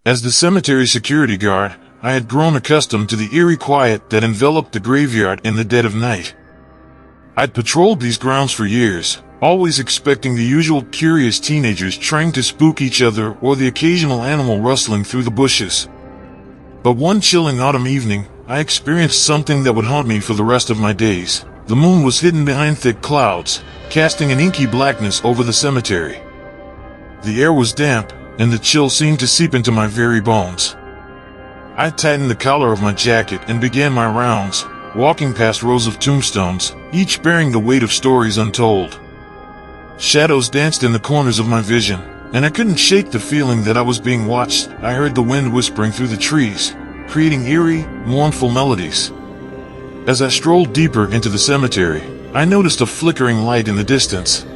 As the cemetery security guard, I had grown accustomed to the eerie quiet that enveloped the graveyard in the dead of night. I'd patrolled these grounds for years, always expecting the usual curious teenagers trying to spook each other or the occasional animal rustling through the bushes. But one chilling autumn evening, I experienced something that would haunt me for the rest of my days. The moon was hidden behind thick clouds, casting an inky blackness over the cemetery. The air was damp, and the chill seemed to seep into my very bones. I tightened the collar of my jacket and began my rounds, walking past rows of tombstones, each bearing the weight of stories untold. Shadows danced in the corners of my vision, and I couldn't shake the feeling that I was being watched. I heard the wind whispering through the trees, creating eerie, mournful melodies. As I strolled deeper into the cemetery, I noticed a flickering light in the distance.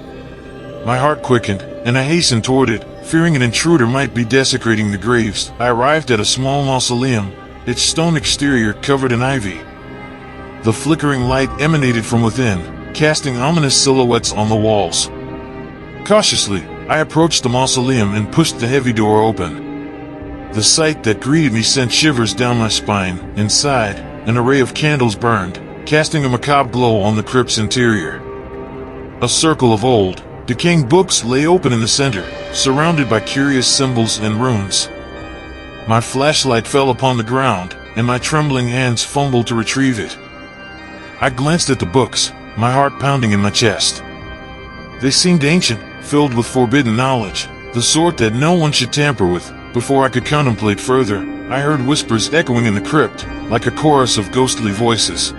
My heart quickened, and I hastened toward it, fearing an intruder might be desecrating the graves. I arrived at a small mausoleum, its stone exterior covered in ivy. The flickering light emanated from within, casting ominous silhouettes on the walls. Cautiously, I approached the mausoleum and pushed the heavy door open. The sight that greeted me sent shivers down my spine. Inside, an array of candles burned, casting a macabre glow on the crypt's interior. A circle of old, decaying books lay open in the center, surrounded by curious symbols and runes. My flashlight fell upon the ground, and my trembling hands fumbled to retrieve it. I glanced at the books, my heart pounding in my chest. They seemed ancient, filled with forbidden knowledge, the sort that no one should tamper with. Before I could contemplate further, I heard whispers echoing in the crypt, like a chorus of ghostly voices.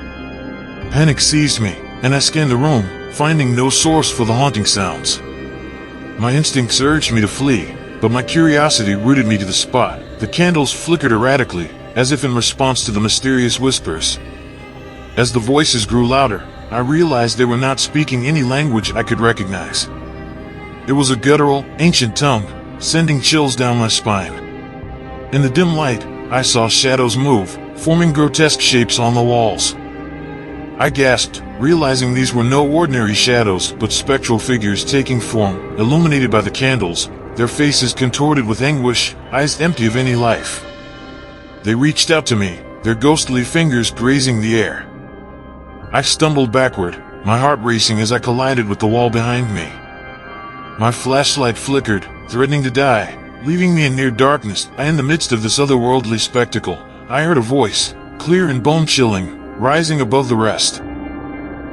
Panic seized me, and I scanned the room, finding no source for the haunting sounds. My instincts urged me to flee, but my curiosity rooted me to the spot. The candles flickered erratically, as if in response to the mysterious whispers. As the voices grew louder, I realized they were not speaking any language I could recognize. It was a guttural, ancient tongue, sending chills down my spine. In the dim light, I saw shadows move, forming grotesque shapes on the walls. I gasped, realizing these were no ordinary shadows, but spectral figures taking form, illuminated by the candles, their faces contorted with anguish, eyes empty of any life. They reached out to me, their ghostly fingers grazing the air. I stumbled backward, my heart racing as I collided with the wall behind me. My flashlight flickered, threatening to die, leaving me in near darkness. In the midst of this otherworldly spectacle, I heard a voice, clear and bone-chilling, rising above the rest.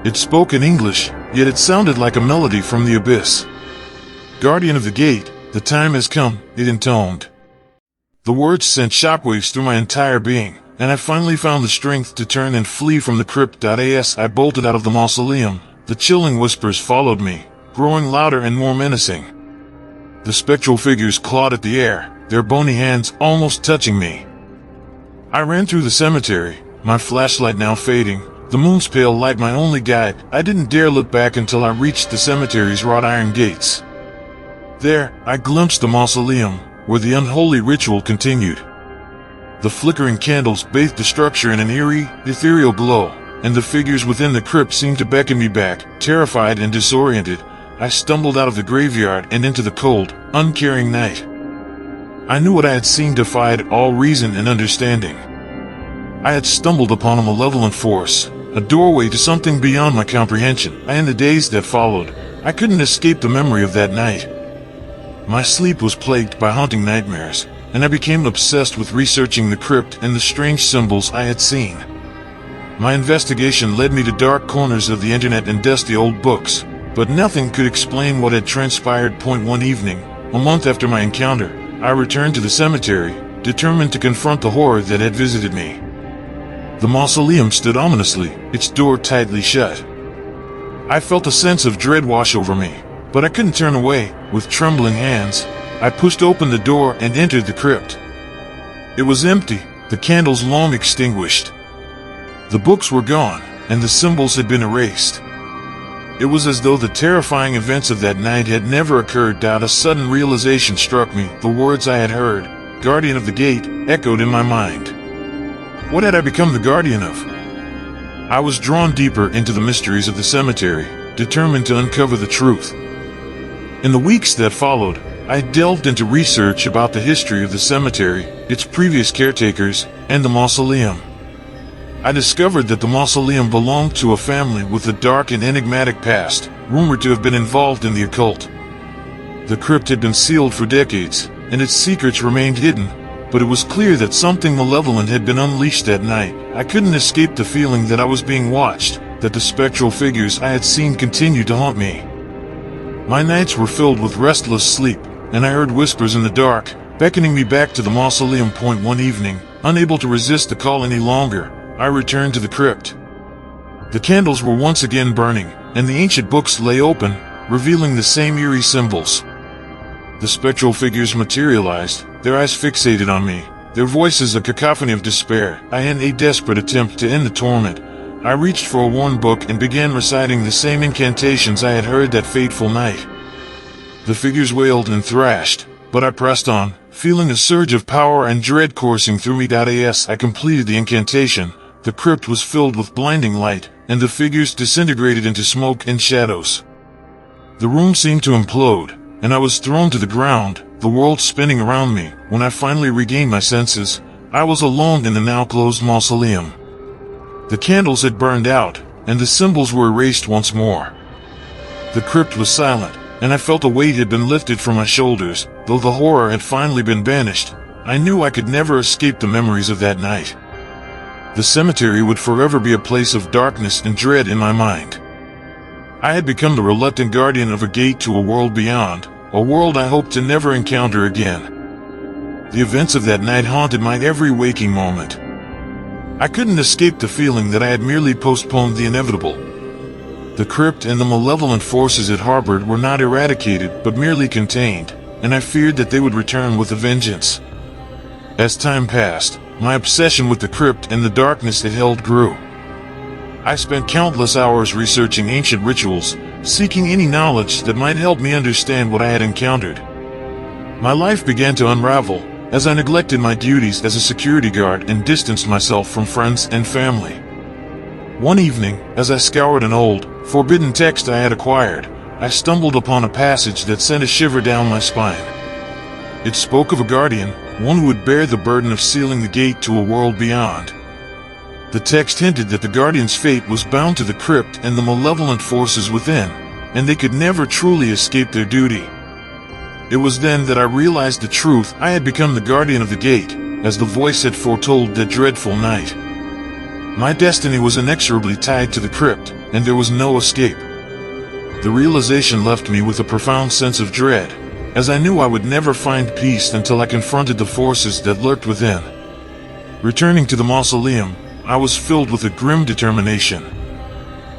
It spoke in English, yet it sounded like a melody from the abyss. "Guardian of the gate, the time has come," it intoned. The words sent shockwaves through my entire being, and I finally found the strength to turn and flee from the crypt. As I bolted out of the mausoleum, the chilling whispers followed me, growing louder and more menacing. The spectral figures clawed at the air, their bony hands almost touching me. I ran through the cemetery, my flashlight now fading, the moon's pale light my only guide. I didn't dare look back until I reached the cemetery's wrought iron gates. There, I glimpsed the mausoleum, where the unholy ritual continued. The flickering candles bathed the structure in an eerie, ethereal glow, and the figures within the crypt seemed to beckon me back. Terrified and disoriented, I stumbled out of the graveyard and into the cold, uncaring night. I knew what I had seen defied all reason and understanding. I had stumbled upon a malevolent force, a doorway to something beyond my comprehension. In the days that followed, I couldn't escape the memory of that night. My sleep was plagued by haunting nightmares, and I became obsessed with researching the crypt and the strange symbols I had seen. My investigation led me to dark corners of the internet and dusty old books, but nothing could explain what had transpired. One evening, a month after my encounter, I returned to the cemetery, determined to confront the horror that had visited me. The mausoleum stood ominously, its door tightly shut. I felt a sense of dread wash over me, but I couldn't turn away. With trembling hands, I pushed open the door and entered the crypt. It was empty, the candles long extinguished. The books were gone, and the symbols had been erased. It was as though the terrifying events of that night had never occurred. A sudden realization struck me. The words I had heard, "Guardian of the Gate," echoed in my mind. What had I become the guardian of? I was drawn deeper into the mysteries of the cemetery, determined to uncover the truth. In the weeks that followed, I delved into research about the history of the cemetery, its previous caretakers, and the mausoleum. I discovered that the mausoleum belonged to a family with a dark and enigmatic past, rumored to have been involved in the occult. The crypt had been sealed for decades, and its secrets remained hidden, but it was clear that something malevolent had been unleashed that night. I couldn't escape the feeling that I was being watched, that the spectral figures I had seen continued to haunt me. My nights were filled with restless sleep, and I heard whispers in the dark, beckoning me back to the mausoleum point. One evening, unable to resist the call any longer, I returned to the crypt. The candles were once again burning, and the ancient books lay open, revealing the same eerie symbols. The spectral figures materialized, their eyes fixated on me, their voices a cacophony of despair. In a desperate attempt to end the torment, I reached for a worn book and began reciting the same incantations I had heard that fateful night. The figures wailed and thrashed, but I pressed on, feeling a surge of power and dread coursing through me. As I completed the incantation, the crypt was filled with blinding light, and the figures disintegrated into smoke and shadows. The room seemed to implode, and I was thrown to the ground, the world spinning around me. When I finally regained my senses, I was alone in the now closed mausoleum. The candles had burned out, and the symbols were erased once more. The crypt was silent, and I felt a weight had been lifted from my shoulders. Though the horror had finally been banished, I knew I could never escape the memories of that night. The cemetery would forever be a place of darkness and dread in my mind. I had become the reluctant guardian of a gate to a world beyond, a world I hoped to never encounter again. The events of that night haunted my every waking moment. I couldn't escape the feeling that I had merely postponed the inevitable. The crypt and the malevolent forces it harbored were not eradicated, but merely contained, and I feared that they would return with a vengeance. As time passed, my obsession with the crypt and the darkness it held grew. I spent countless hours researching ancient rituals, seeking any knowledge that might help me understand what I had encountered. My life began to unravel, as I neglected my duties as a security guard and distanced myself from friends and family. One evening, as I scoured an old, forbidden text I had acquired, I stumbled upon a passage that sent a shiver down my spine. It spoke of a guardian, one who would bear the burden of sealing the gate to a world beyond. The text hinted that the guardian's fate was bound to the crypt and the malevolent forces within, and they could never truly escape their duty. It was then that I realized the truth. I had become the guardian of the gate, as the voice had foretold that dreadful night. My destiny was inexorably tied to the crypt, and there was no escape. The realization left me with a profound sense of dread, as I knew I would never find peace until I confronted the forces that lurked within. Returning to the mausoleum, I was filled with a grim determination.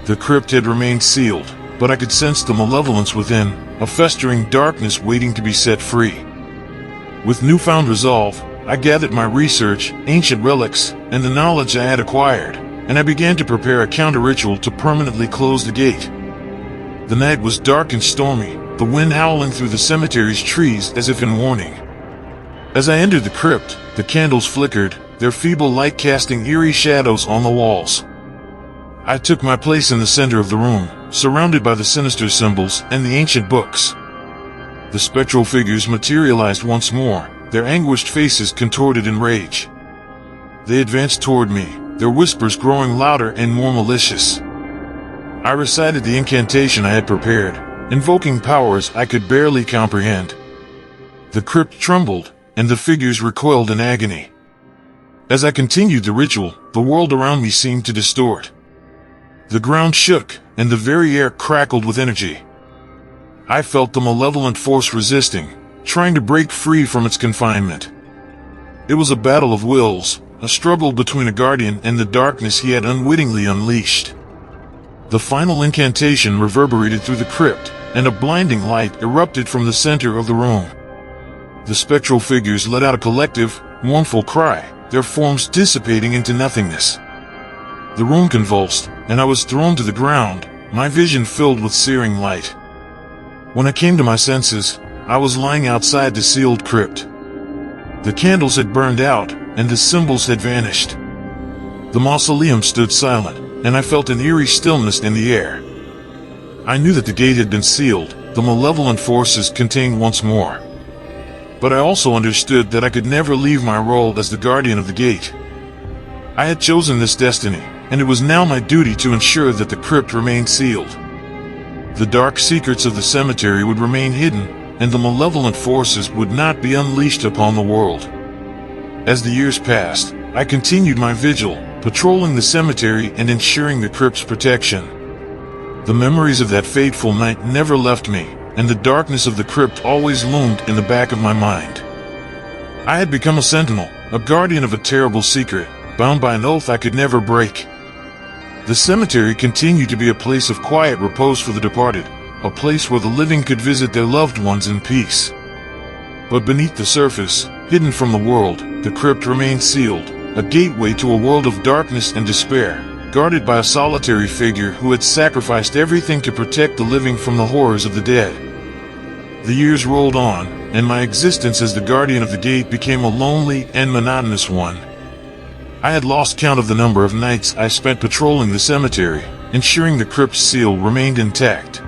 The crypt had remained sealed, but I could sense the malevolence within, a festering darkness waiting to be set free. With newfound resolve, I gathered my research, ancient relics, and the knowledge I had acquired, and I began to prepare a counter-ritual to permanently close the gate. The night was dark and stormy, the wind howling through the cemetery's trees as if in warning. As I entered the crypt, the candles flickered, their feeble light casting eerie shadows on the walls. I took my place in the center of the room, surrounded by the sinister symbols and the ancient books. The spectral figures materialized once more, their anguished faces contorted in rage. They advanced toward me, their whispers growing louder and more malicious. I recited the incantation I had prepared, invoking powers I could barely comprehend. The crypt trembled, and the figures recoiled in agony. As I continued the ritual, the world around me seemed to distort. The ground shook, and the very air crackled with energy. I felt the malevolent force resisting, trying to break free from its confinement. It was a battle of wills, a struggle between a guardian and the darkness he had unwittingly unleashed. The final incantation reverberated through the crypt, and a blinding light erupted from the center of the room. The spectral figures let out a collective, mournful cry, their forms dissipating into nothingness. The room convulsed, and I was thrown to the ground, my vision filled with searing light. When I came to my senses, I was lying outside the sealed crypt. The candles had burned out, and the symbols had vanished. The mausoleum stood silent, and I felt an eerie stillness in the air. I knew that the gate had been sealed, the malevolent forces contained once more, but I also understood that I could never leave my role as the guardian of the gate. I had chosen this destiny, and it was now my duty to ensure that the crypt remained sealed. The dark secrets of the cemetery would remain hidden, and the malevolent forces would not be unleashed upon the world. As the years passed, I continued my vigil, patrolling the cemetery and ensuring the crypt's protection. The memories of that fateful night never left me, and the darkness of the crypt always loomed in the back of my mind. I had become a sentinel, a guardian of a terrible secret, bound by an oath I could never break. The cemetery continued to be a place of quiet repose for the departed, a place where the living could visit their loved ones in peace. But beneath the surface, hidden from the world, the crypt remained sealed, a gateway to a world of darkness and despair, guarded by a solitary figure who had sacrificed everything to protect the living from the horrors of the dead. The years rolled on, and my existence as the guardian of the gate became a lonely and monotonous one. I had lost count of the number of nights I spent patrolling the cemetery, ensuring the crypt's seal remained intact.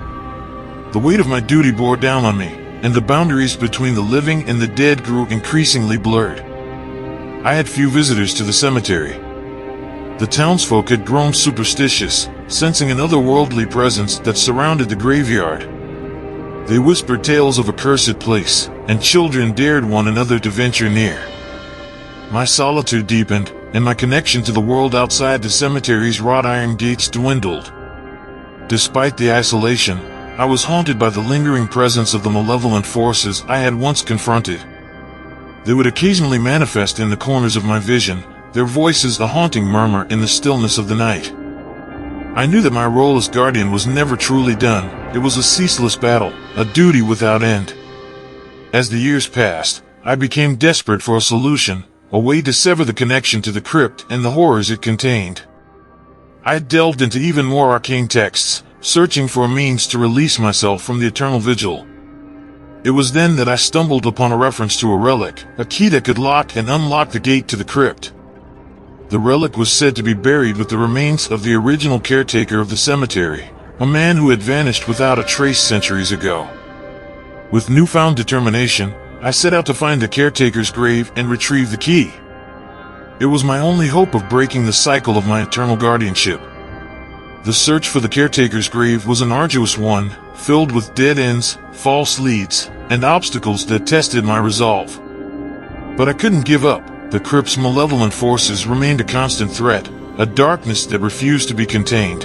The weight of my duty bore down on me, and the boundaries between the living and the dead grew increasingly blurred. I had few visitors to the cemetery. The townsfolk had grown superstitious, sensing an otherworldly presence that surrounded the graveyard. They whispered tales of a cursed place, and children dared one another to venture near. My solitude deepened, and my connection to the world outside the cemetery's wrought iron gates dwindled. Despite the isolation, I was haunted by the lingering presence of the malevolent forces I had once confronted. They would occasionally manifest in the corners of my vision, their voices a haunting murmur in the stillness of the night. I knew that my role as guardian was never truly done. It was a ceaseless battle, a duty without end. As the years passed, I became desperate for a solution, a way to sever the connection to the crypt and the horrors it contained. I delved into even more arcane texts, searching for a means to release myself from the eternal vigil. It was then that I stumbled upon a reference to a relic, a key that could lock and unlock the gate to the crypt. The relic was said to be buried with the remains of the original caretaker of the cemetery, a man who had vanished without a trace centuries ago. With newfound determination, I set out to find the caretaker's grave and retrieve the key. It was my only hope of breaking the cycle of my eternal guardianship. The search for the caretaker's grave was an arduous one, filled with dead ends, false leads, and obstacles that tested my resolve. But I couldn't give up. The crypt's malevolent forces remained a constant threat, a darkness that refused to be contained.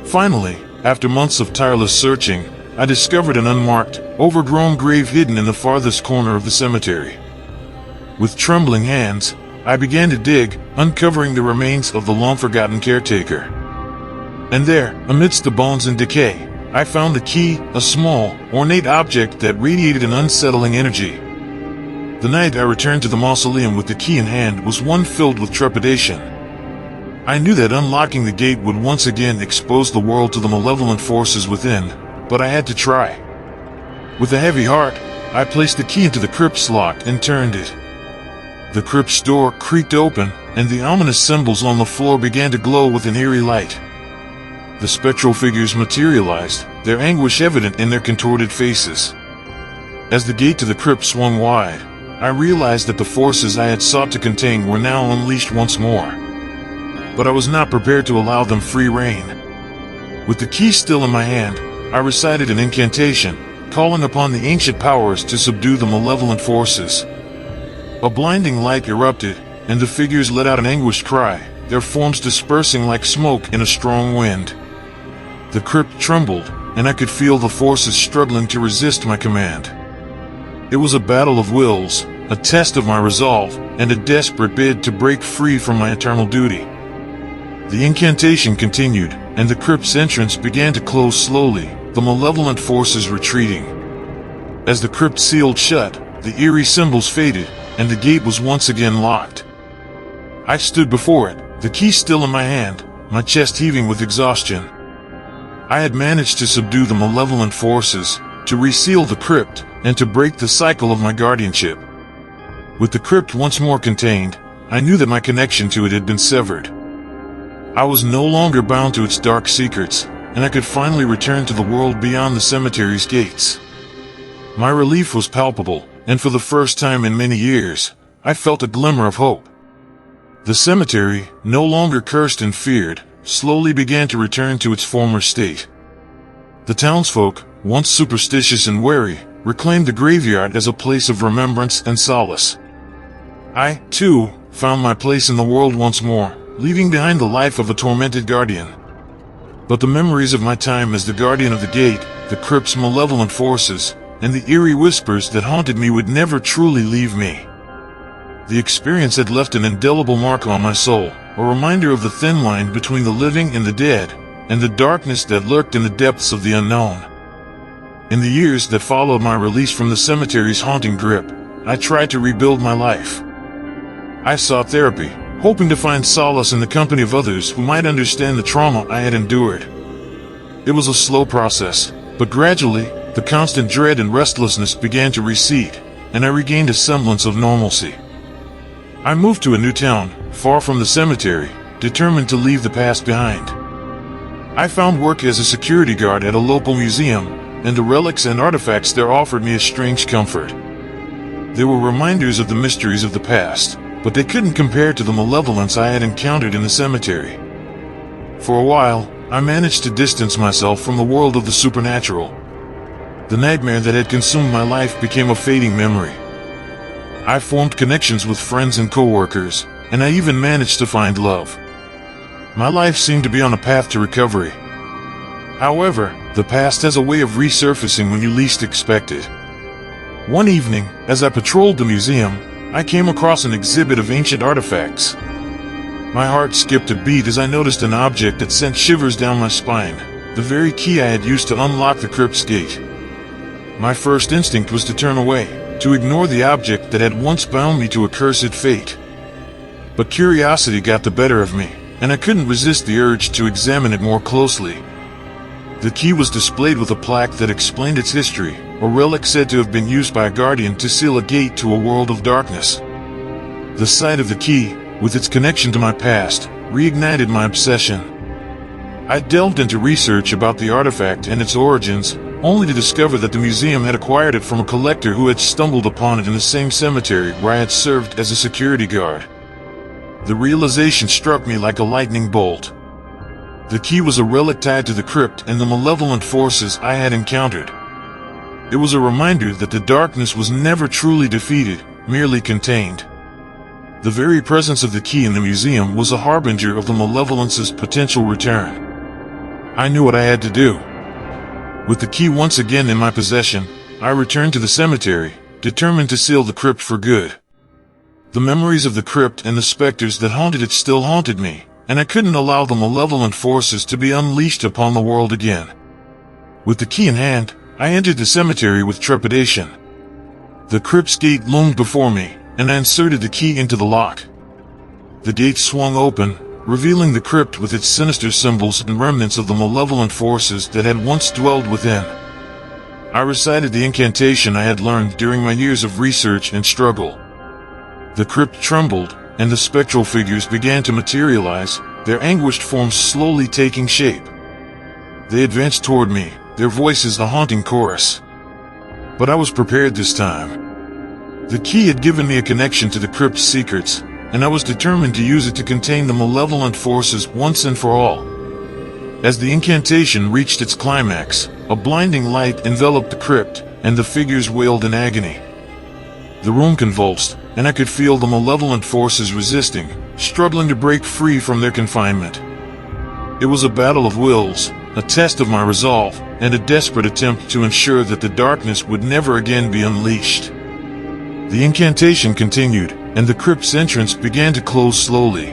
Finally, after months of tireless searching, I discovered an unmarked, overgrown grave hidden in the farthest corner of the cemetery. With trembling hands, I began to dig, uncovering the remains of the long-forgotten caretaker. And there, amidst the bones and decay, I found the key, a small, ornate object that radiated an unsettling energy. The night I returned to the mausoleum with the key in hand was one filled with trepidation. I knew that unlocking the gate would once again expose the world to the malevolent forces within, but I had to try. With a heavy heart, I placed the key into the crypt's lock and turned it. The crypt's door creaked open, and the ominous symbols on the floor began to glow with an eerie light. The spectral figures materialized, their anguish evident in their contorted faces. As the gate to the crypt swung wide, I realized that the forces I had sought to contain were now unleashed once more. But I was not prepared to allow them free rein. With the key still in my hand, I recited an incantation, calling upon the ancient powers to subdue the malevolent forces. A blinding light erupted, and the figures let out an anguished cry, their forms dispersing like smoke in a strong wind. The crypt trembled, and I could feel the forces struggling to resist my command. It was a battle of wills, a test of my resolve, and a desperate bid to break free from my eternal duty. The incantation continued, and the crypt's entrance began to close slowly, the malevolent forces retreating. As the crypt sealed shut, the eerie symbols faded, and the gate was once again locked. I stood before it, the key still in my hand, my chest heaving with exhaustion. I had managed to subdue the malevolent forces, to reseal the crypt, and to break the cycle of my guardianship. With the crypt once more contained, I knew that my connection to it had been severed. I was no longer bound to its dark secrets, and I could finally return to the world beyond the cemetery's gates. My relief was palpable, and for the first time in many years, I felt a glimmer of hope. The cemetery, no longer cursed and feared, slowly began to return to its former state. The townsfolk, once superstitious and wary, reclaimed the graveyard as a place of remembrance and solace. I, too, found my place in the world once more, leaving behind the life of a tormented guardian. But the memories of my time as the guardian of the gate, the crypt's malevolent forces, and the eerie whispers that haunted me would never truly leave me. The experience had left an indelible mark on my soul, a reminder of the thin line between the living and the dead, and the darkness that lurked in the depths of the unknown. In the years that followed my release from the cemetery's haunting grip, I tried to rebuild my life. I sought therapy, hoping to find solace in the company of others who might understand the trauma I had endured. It was a slow process, but gradually, the constant dread and restlessness began to recede, and I regained a semblance of normalcy. I moved to a new town, far from the cemetery, determined to leave the past behind. I found work as a security guard at a local museum, and the relics and artifacts there offered me a strange comfort. They were reminders of the mysteries of the past, but they couldn't compare to the malevolence I had encountered in the cemetery. For a while, I managed to distance myself from the world of the supernatural. The nightmare that had consumed my life became a fading memory. I formed connections with friends and co-workers, and I even managed to find love. My life seemed to be on a path to recovery. However, the past has a way of resurfacing when you least expect it. One evening, as I patrolled the museum, I came across an exhibit of ancient artifacts. My heart skipped a beat as I noticed an object that sent shivers down my spine, the very key I had used to unlock the crypt's gate. My first instinct was to turn away, to ignore the object that had once bound me to a cursed fate. But curiosity got the better of me, and I couldn't resist the urge to examine it more closely. The key was displayed with a plaque that explained its history, a relic said to have been used by a guardian to seal a gate to a world of darkness. The sight of the key, with its connection to my past, reignited my obsession. I delved into research about the artifact and its origins, only to discover that the museum had acquired it from a collector who had stumbled upon it in the same cemetery where I had served as a security guard. The realization struck me like a lightning bolt. The key was a relic tied to the crypt and the malevolent forces I had encountered. It was a reminder that the darkness was never truly defeated, merely contained. The very presence of the key in the museum was a harbinger of the malevolence's potential return. I knew what I had to do. With the key once again in my possession, I returned to the cemetery, determined to seal the crypt for good. The memories of the crypt and the specters that haunted it still haunted me, and I couldn't allow the malevolent forces to be unleashed upon the world again. With the key in hand, I entered the cemetery with trepidation. The crypt's gate loomed before me, and I inserted the key into the lock. The gate swung open, revealing the crypt with its sinister symbols and remnants of the malevolent forces that had once dwelled within. I recited the incantation I had learned during my years of research and struggle. The crypt trembled, and the spectral figures began to materialize, their anguished forms slowly taking shape. They advanced toward me, their voices a haunting chorus. But I was prepared this time. The key had given me a connection to the crypt's secrets, and I was determined to use it to contain the malevolent forces once and for all. As the incantation reached its climax, a blinding light enveloped the crypt, and the figures wailed in agony. The room convulsed, and I could feel the malevolent forces resisting, struggling to break free from their confinement. It was a battle of wills, a test of my resolve, and a desperate attempt to ensure that the darkness would never again be unleashed. The incantation continued, and the crypt's entrance began to close slowly.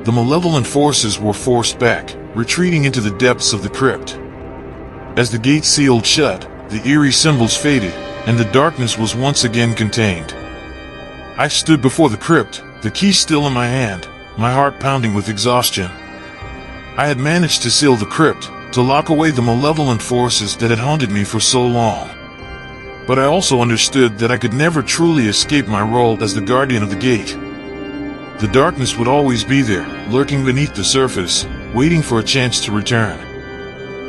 The malevolent forces were forced back, retreating into the depths of the crypt. As the gate sealed shut, the eerie symbols faded, and the darkness was once again contained. I stood before the crypt, the key still in my hand, my heart pounding with exhaustion. I had managed to seal the crypt, to lock away the malevolent forces that had haunted me for so long. But I also understood that I could never truly escape my role as the guardian of the gate. The darkness would always be there, lurking beneath the surface, waiting for a chance to return.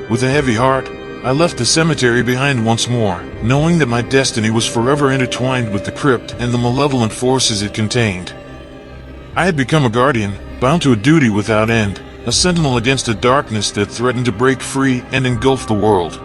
With a heavy heart, I left the cemetery behind once more, knowing that my destiny was forever intertwined with the crypt and the malevolent forces it contained. I had become a guardian, bound to a duty without end, a sentinel against a darkness that threatened to break free and engulf the world.